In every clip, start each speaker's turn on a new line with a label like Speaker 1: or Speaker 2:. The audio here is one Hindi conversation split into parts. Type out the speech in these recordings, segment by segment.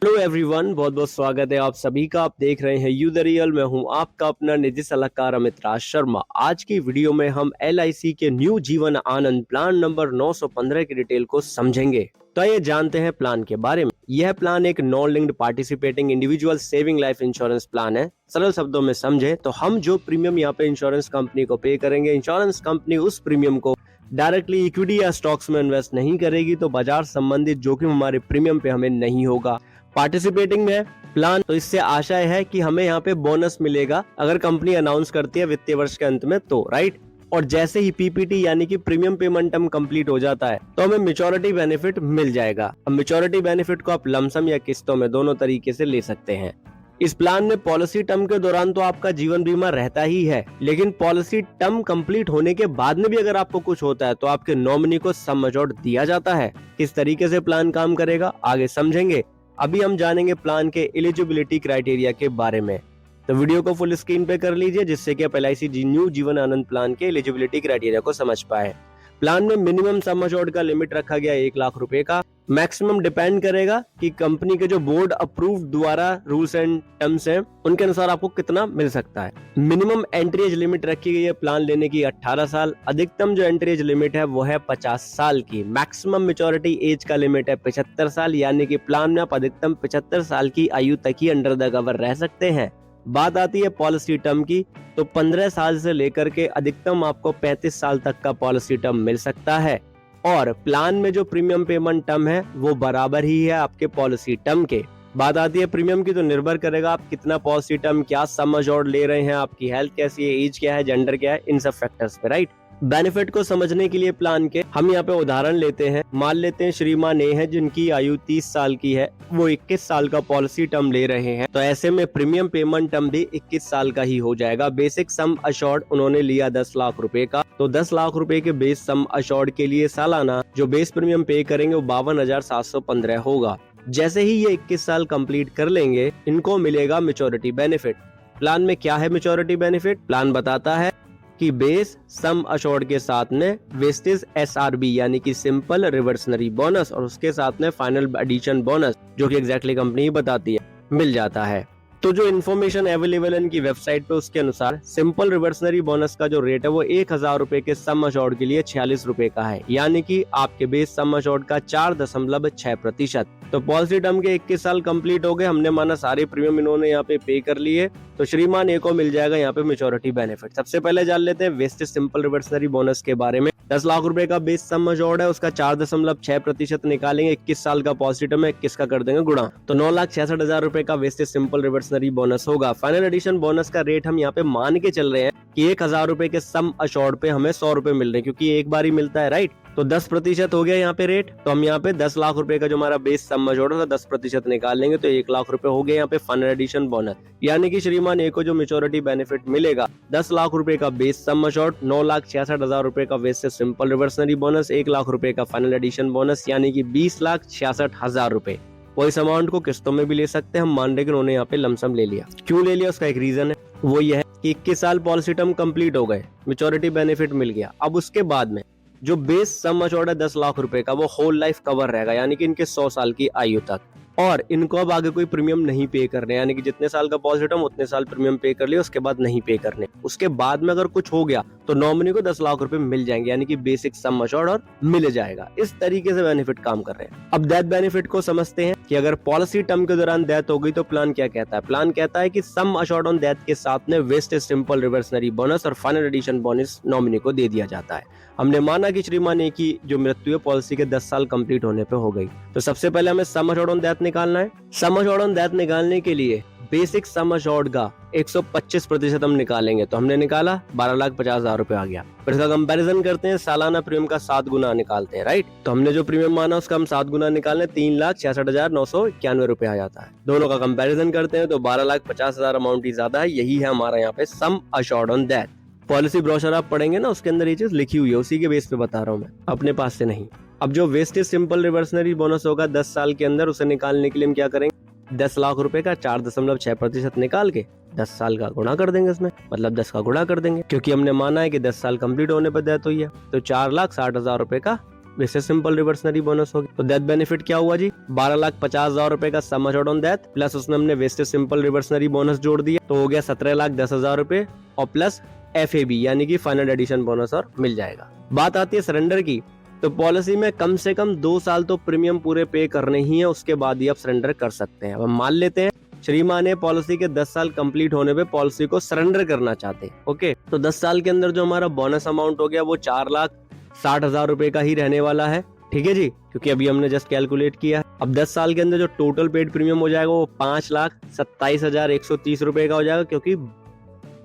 Speaker 1: हेलो एवरीवन, बहुत बहुत स्वागत है आप सभी का। आप देख रहे हैं यू द रियल। मैं हूं आपका अपना निजी सलाहकार अमित राज शर्मा। आज की वीडियो में हम LIC के new Jeevan Anand plan number 915 की डिटेल को समझेंगे। तो आइए जानते हैं प्लान के बारे में। यह प्लान एक non linked participating individual saving life insurance plan है। सरल शब्दों में समझे तो हम जो प्रीमियम यहाँ पे इंश्योरेंस कंपनी को पे करेंगे, इंश्योरेंस कंपनी उस प्रीमियम को डायरेक्टली इक्विटी या स्टॉक्स में इन्वेस्ट नहीं करेगी, तो बाजार संबंधित जोखिम हमारे प्रीमियम पे हमें नहीं होगा। पार्टिसिपेटिंग में प्लान, तो इससे आशा है कि हमें यहाँ पे बोनस मिलेगा अगर कंपनी अनाउंस करती है वित्तीय वर्ष के अंत में, तो राइट। और जैसे ही PPT यानी कि प्रीमियम पेमेंट टर्म कंप्लीट हो जाता है तो हमें मैच्योरिटी बेनिफिट मिल जाएगा। अब मैच्योरिटी बेनिफिट को आप लमसम या किस्तों में दोनों तरीके से ले सकते हैं। इस प्लान में पॉलिसी टर्म के दौरान तो आपका जीवन बीमा रहता ही है, लेकिन पॉलिसी टर्म कंप्लीट होने के बाद में भी अगर आपको कुछ होता है तो आपके नॉमिनी को सम एश्योर्ड दिया जाता है। किस तरीके से प्लान काम करेगा आगे समझेंगे। अभी हम जानेंगे प्लान के एलिजिबिलिटी क्राइटेरिया के बारे में, तो वीडियो को फुल स्क्रीन पे कर लीजिए जिससे कि आप LIC new Jeevan Anand plan के एलिजिबिलिटी क्राइटेरिया को समझ पाए। प्लान में मिनिमम सम एश्योर्ड का लिमिट रखा गया 1 लाख रुपए का। मैक्सिमम डिपेंड करेगा कि कंपनी के जो बोर्ड अप्रूव्ड द्वारा रूल्स एंड टर्म्स हैं उनके अनुसार आपको कितना मिल सकता है। मिनिमम एंट्री एज लिमिट रखी गई है प्लान लेने की 18 साल। अधिकतम जो एंट्री एज लिमिट है वो है 50 साल की। मैक्सिमम मैच्योरिटी एज का लिमिट है 75 साल, यानी कि प्लान में आप अधिकतम 75 साल की आयु तक ही अंडर द कवर रह सकते हैं। बात आती है पॉलिसी टर्म की, तो 15 साल से लेकर के अधिकतम आपको 35 साल तक का पॉलिसी टर्म मिल सकता है। और प्लान में जो प्रीमियम पेमेंट टर्म है वो बराबर ही है आपके पॉलिसी टर्म के। बात आती है प्रीमियम की, तो निर्भर करेगा आप कितना पॉलिसी टर्म, क्या सम एश्योर्ड ले रहे हैं, आपकी हेल्थ कैसी है, एज क्या है, जेंडर क्या है, इन सब फैक्टर्स पे, राइट। बेनिफिट को समझने के लिए प्लान के हम यहाँ पे उदाहरण लेते हैं। मान लेते हैं श्रीमान ए है जिनकी आयु 30 साल की है, वो 21 साल का पॉलिसी टर्म ले रहे हैं, तो ऐसे में प्रीमियम पेमेंट टर्म भी 21 साल का ही हो जाएगा। बेसिक सम एश्योर्ड उन्होंने लिया 10 लाख रुपए का, तो 10 लाख रुपए के बेस सम एश्योर्ड के लिए सालाना जो बेस प्रीमियम पे करेंगे वो 52,715 होगा। जैसे ही ये 21 साल कंप्लीट कर लेंगे इनको मिलेगा मैच्योरिटी बेनिफिट। प्लान में क्या है मैच्योरिटी बेनिफिट? प्लान बताता है कि बेस सम एश्योर्ड के साथ में वेस्टेज SRB यानी कि सिंपल रिवर्सनरी बोनस और उसके साथ में फाइनल एडिशन बोनस, जो कि एग्जैक्टली कंपनी ही बताती है, मिल जाता है। तो जो इन्फॉर्मेशन अवेलेबल है इनकी वेबसाइट पे उसके अनुसार सिंपल रिवर्सनरी बोनस का जो रेट है वो 1000 रुपए के सम एश्योर्ड के लिए 46 रुपए का है, यानी कि आपके बेस सम एश्योर्ड का 4.6%। तो पॉलिसी टर्म के 21 साल कंप्लीट हो गए, हमने माना सारे प्रीमियम इन्होंने यहाँ पे पे कर लिए, तो श्रीमान ए को मिल जाएगा यहाँ पे मैच्योरिटी बेनिफिट। सबसे पहले जान लेते हैं वेस्टेज सिंपल रिवर्सनरी बोनस के बारे में। 10 लाख रुपए का बेस सम एश्योर्ड है, उसका 4.6% निकालेंगे, 21 साल का पॉलिसी टर्म है, 21 का कर देंगे गुणा, तो 9,66,000 रुपए का वेस्टेज सिंपल रिवर्सनरी बोनस होगा। फाइनल एडिशन बोनस का रेट हम यहाँ पे मान के चल रहे हैं कि 1000 रुपए के सम एश्योर्ड पे हमें 100 रुपए मिल रहे हैं, क्योंकि एक बार ही मिलता है, राइट। तो 10% हो गया यहाँ पे रेट, तो हम यहाँ पे 10 लाख रुपए का जो हमारा बेस सम एश्योर्ड है 10% निकाल लेंगे, तो 1 लाख रुपए हो गए यहाँ पे फाइनल एडिशन बोनस। यानी कि श्रीमान ए को जो मैच्योरिटी बेनिफिट मिलेगा 10 लाख रुपए का बेस सम एश्योर्ड, 9,66,000 रुपए का wastage simple reversionary bonus, 1 lakh रुपए का फाइनल एडिशन बोनस, यानी कि 20,66,000 रुपए। वो इस अमाउंट को किस्तों में भी ले सकते हैं, हम मान रहे कि उन्होंने यहाँ पे लमसम ले लिया। क्यों ले लिया उसका एक रीजन है, वो ये है कि 21 साल पॉलिसी टर्म कंप्लीट हो गए, मैच्योरिटी बेनिफिट मिल गया। अब उसके बाद में जो बेस सम एश्योर्ड है 10 लाख रुपए का वो होल लाइफ कवर रहेगा, यानी कि इनके 100 साल की आयु तक, और इनको अब आगे कोई प्रीमियम नहीं पे करने, यानी कि जितने साल का पॉलिसी टर्म उतने साल प्रीमियम पे कर लिया, उसके बाद नहीं पे करने। उसके बाद में अगर कुछ हो गया तो नॉमिनी को 10 लाख रुपए मिल जाएंगे, यानी कि बेसिक सम एश्योर्ड और मिल जाएगा। इस तरीके से बेनिफिट काम कर रहे हैं। अब डेथ बेनिफिट को समझते हैं कि अगर पॉलिसी टर्म के दौरान डेथ हो गई तो प्लान क्या कहता है। प्लान कहता है कि सम एश्योर्ड ऑन डेथ के साथ में वेस्टेज सिंपल रिवर्सनरी बोनस और फाइनल एडिशन बोनस नॉमिनी को दे दिया जाता है। हमने माना कि श्रीमान ए की जो मृत्यु है पॉलिसी के 10 साल कंप्लीट होने पे हो गई, तो सबसे पहले हमें सम एश्योर्ड ऑन डेथ निकालना है। सम एश्योर्ड ऑन डेथ निकालने के लिए बेसिक सम एश्योर्ड का 125% हम निकालेंगे, तो हमने निकाला 12,50,000 रुपए आ गया। फिर इसका कंपैरिजन करते हैं, सालाना प्रीमियम का 7 गुना निकालते हैं, राइट। तो हमने जो प्रीमियम माना उसका हम 7 गुना निकालें, 3,66,991 रुपए आ जाता है। दोनों का कंपैरिजन करते हैं तो 12,50,000 अमाउंट ही ज्यादा है। यही है हमारा यहाँ पे sum assured on death. Policy brochure आप पढ़ेंगे ना, उसके अंदर ये चीज लिखी हुई है, उसी के बेस पे बता रहा हूँ मैं, अपने पास से नहीं। अब जो वेस्टेज सिंपल रिवर्सनरी बोनस होगा 10 साल के अंदर, उसे निकालने के लिए हम क्या करेंगे, 10 लाख रुपए का 4.6% निकाल के 10 साल का गुणा कर देंगे इसमें, मतलब 10 का गुणा कर देंगे, क्योंकि हमने माना है कि 10 साल कंप्लीट होने पर डेथ हुई है, तो 4,60,000 रुपए का वैसे सिंपल रिवर्सनरी बोनस होगी। तो डेथ बेनिफिट क्या हुआ जी, 12,50,000 रुपए का sum assured on death plus उसने हमने वेस्टेज सिंपल रिवर्सनरी बोनस जोड़ दिया, तो हो गया 17,10,000 रुपए और प्लस FAB यानी कि फाइनल एडिशन बोनस और मिल जाएगा। बात आती है सरेंडर की, तो पॉलिसी में कम से कम 2 साल तो प्रीमियम पूरे पे करने ही है, उसके बाद ही आप सरेंडर कर सकते हैं। अब हम मान लेते हैं श्रीमान ने पॉलिसी के 10 साल कंप्लीट होने पे पॉलिसी को सरेंडर करना चाहते हैं। ओके, तो 10 साल के अंदर जो हमारा बोनस अमाउंट हो गया वो 4,60,000 रुपए का ही रहने वाला है। ठीक है जी, क्योंकि अभी हमने जस्ट कैलकुलेट किया है। अब 10 साल के अंदर जो टोटल पेड प्रीमियम हो जाएगा वो 5,27,130 रुपए का हो जाएगा, क्योंकि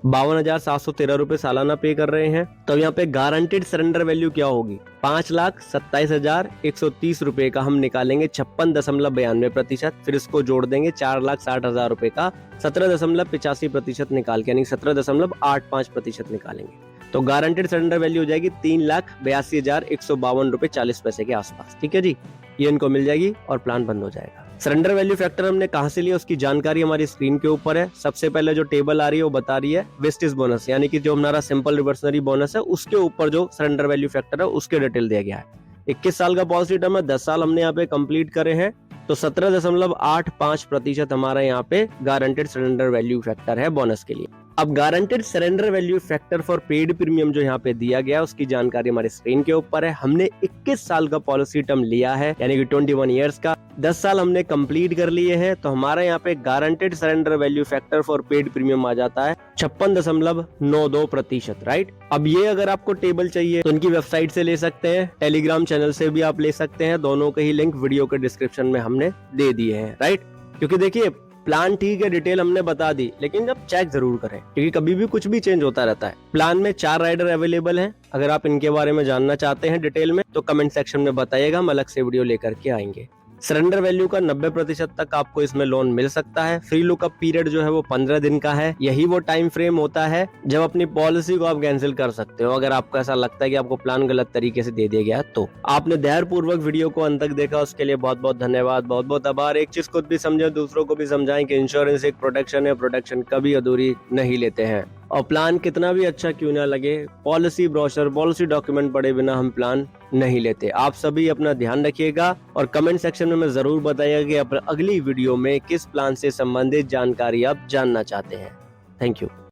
Speaker 1: 52,713 रुपए सालाना पे कर रहे हैं। तो यहाँ पे गारंटेड सरेंडर वैल्यू क्या होगी, 5,27,130 रुपए का हम निकालेंगे 56.92%, फिर इसको जोड़ देंगे 4,60,000 रुपए का 17.85% निकाल के, यानी 17.85% निकालेंगे। तो गारंटेड सरेंडर वैल्यू हो जाएगी 3,82,152 रुपए 40 पैसे के आसपास। ठीक है जी, ये इनको मिल जाएगी और प्लान बंद हो जाएगा। सरेंडर वैल्यू फैक्टर हमने कहां से लिया उसकी जानकारी हमारी स्क्रीन के ऊपर है। सबसे पहले जो टेबल आ रही है वो बता रही है वेस्टेज बोनस, यानी कि जो हमारा सिंपल रिवर्सनरी बोनस है उसके ऊपर जो सरेंडर वैल्यू फैक्टर है उसके डिटेल दिया गया है। 21 साल का पॉलिसी टर्म है, 10 साल हमने यहाँ पे कंप्लीट करे हैं, तो 17.85% हमारा यहाँ पे गारंटेड सरेंडर वैल्यू फैक्टर है बोनस के लिए। अब guaranteed surrender value factor for paid premium जो यहाँ पे दिया गया उसकी जानकारी हमारी स्क्रीन के ऊपर है। हमने 21 साल का पॉलिसी टर्म लिया है, यानी कि 21 ईयर्स का, 10 साल हमने कंप्लीट कर लिए हैं, तो हमारा यहाँ पे guaranteed surrender value factor for paid premium आ जाता है 56.92%। राइट, अब ये अगर आपको टेबल चाहिए तो इनकी वेबसाइट से ले सकते हैं, टेलीग्राम चैनल से भी आप ले सकते हैं, दोनों के ही लिंक वीडियो के डिस्क्रिप्शन में हमने दे दिए हैं। राइट, क्योंकि देखिए प्लान ठीक है, डिटेल हमने बता दी, लेकिन जब चेक जरूर करें, क्योंकि कभी भी कुछ भी चेंज होता रहता है। प्लान में 4 राइडर अवेलेबल हैं, अगर आप इनके बारे में जानना चाहते हैं डिटेल में तो कमेंट सेक्शन में बताइएगा, हम अलग से वीडियो लेकर के आएंगे। सरेंडर वैल्यू का 90% तक आपको इसमें लोन मिल सकता है। फ्री लुकअप पीरियड जो है वो 15 दिन का है, यही वो टाइम फ्रेम होता है जब अपनी पॉलिसी को आप कैंसिल कर सकते हो, अगर आपको ऐसा लगता है कि आपको प्लान गलत तरीके से दे दिया गया। तो आपने धैर्यपूर्वक वीडियो को अंत तक देखा, उसके लिए बहुत बहुत धन्यवाद, बहुत बहुत आभार। एक चीज खुद भी समझे, दूसरों को भी समझाएं कि इंश्योरेंस एक प्रोटेक्शन है, प्रोटेक्शन कभी अधूरी नहीं लेते हैं। और प्लान कितना भी अच्छा क्यों ना लगे, पॉलिसी ब्रोशर, पॉलिसी डॉक्यूमेंट पढ़े बिना हम प्लान नहीं लेते। आप सभी अपना ध्यान रखिएगा और कमेंट सेक्शन में जरूर बताइएगा कि अगली वीडियो में किस प्लान से संबंधित जानकारी आप जानना चाहते हैं। Thank you.